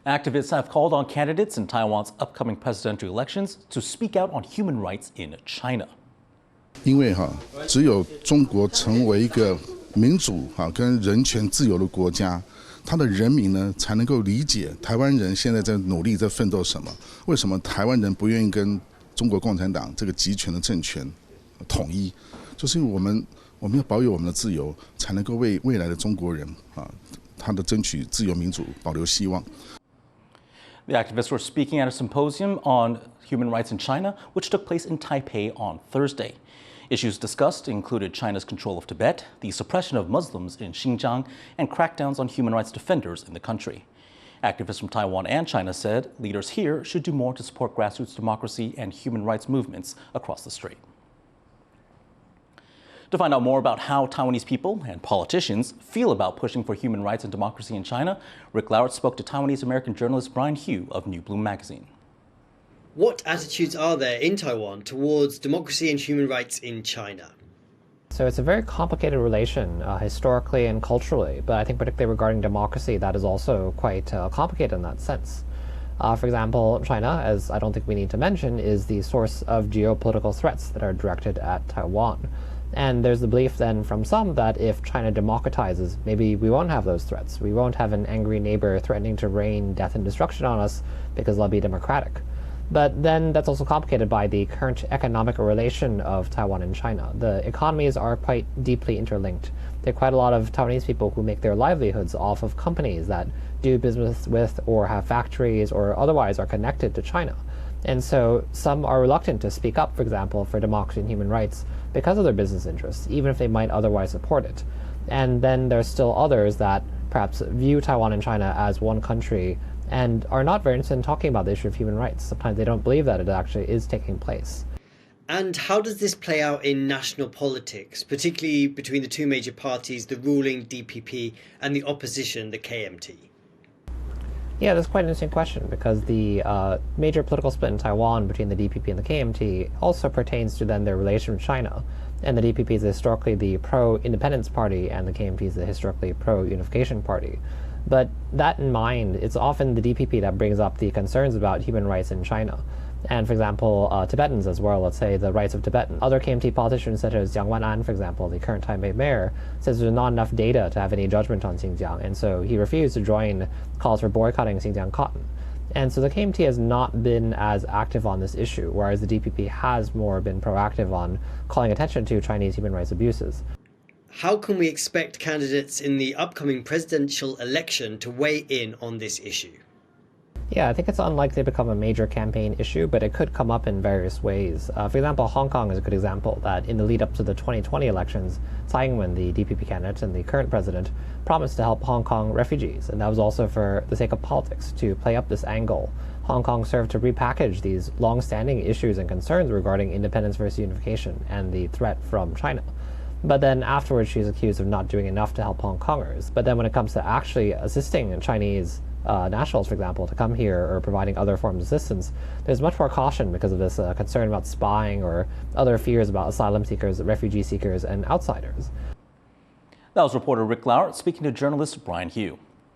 Activists have called on candidates in Taiwan's upcoming presidential elections to speak out on human rights in China. 因为只有中国成为一个民主跟人权自由的国家，他的人民呢才能够理解台湾人现在在努力在奋斗什么，为什么台湾人不愿意跟中国共产党这个集权的政权统一，就是因为我们要保有我们的自由，才能够为未来的中国人他的争取自由民主保留希望。The activists were speaking at a symposium on human rights in China, which took place in Taipei on Thursday. Issues discussed included China's control of Tibet, the suppression of Muslims in Xinjiang, and crackdowns on human rights defenders in the country. Activists from Taiwan and China said leaders here should do more to support grassroots democracy and human rights movements across the strait. To find out more about how Taiwanese people and politicians feel about pushing for human rights and democracy in China, Rick Glauert spoke to Taiwanese-American journalist Brian Hugh of New Bloom magazine. What attitudes are there in Taiwan towards democracy and human rights in China? So it's a very complicated relation historically and culturally, but I think particularly regarding democracy, that is also quite complicated in that sense. For example, China, as I don't think we need to mention, is the source of geopolitical threats that are directed at Taiwan. And there's the belief then from some that if China democratizes, maybe we won't have those threats. We won't have an angry neighbor threatening to rain death and destruction on us because they'll be democratic. But then that's also complicated by the current economic relation of Taiwan and China. The economies are quite deeply interlinked. There are quite a lot of Taiwanese people who make their livelihoods off of companies that do business with or have factories or otherwise are connected to China. And so some are reluctant to speak up, for example, for democracy and human rights because of their business interests, even if they might otherwise support it. And then there's still others that perhaps view Taiwan and China as one country and are not very interested in talking about the issue of human rights. Sometimes they don't believe that it actually is taking place. And how does this play out in national politics, particularly between the two major parties, the ruling DPP and the opposition, the KMT? Yeah, that's quite an interesting question because the major political split in Taiwan between the DPP and the KMT also pertains to then their relation with China. And the DPP is historically the pro-independence party and the KMT is the historically pro-unification party. But that in mind, it's often the DPP that brings up the concerns about human rights in China. And for example, Tibetans as well, let's say the rights of Tibetans. Other KMT politicians such as Jiang Wan-an, for example, the current Taipei mayor, says there's not enough data to have any judgment on Xinjiang, and so he refused to join calls for boycotting Xinjiang cotton. And so the KMT has not been as active on this issue, whereas the DPP has more been proactive on calling attention to Chinese human rights abuses. How can we expect candidates in the upcoming presidential election to weigh in on this issue? Yeah, I think it's unlikely to become a major campaign issue, but it could come up in various ways. For example, Hong Kong is a good example that in the lead up to the 2020 elections, Tsai Ing-wen, the DPP candidate and the current president, promised to help Hong Kong refugees, and that was also for the sake of politics, to play up this angle. Hong Kong served to repackage these long-standing issues and concerns regarding independence versus unification and the threat from China. But then afterwards, she's accused of not doing enough to help Hong Kongers. But then when it comes to actually assisting Chinese nationals, for example, to come here or providing other forms of assistance, there's much more caution because of this concern about spying or other fears about asylum seekers, refugee seekers, and outsiders. That was reporter Rick Glauert speaking to journalist Brian Hugh.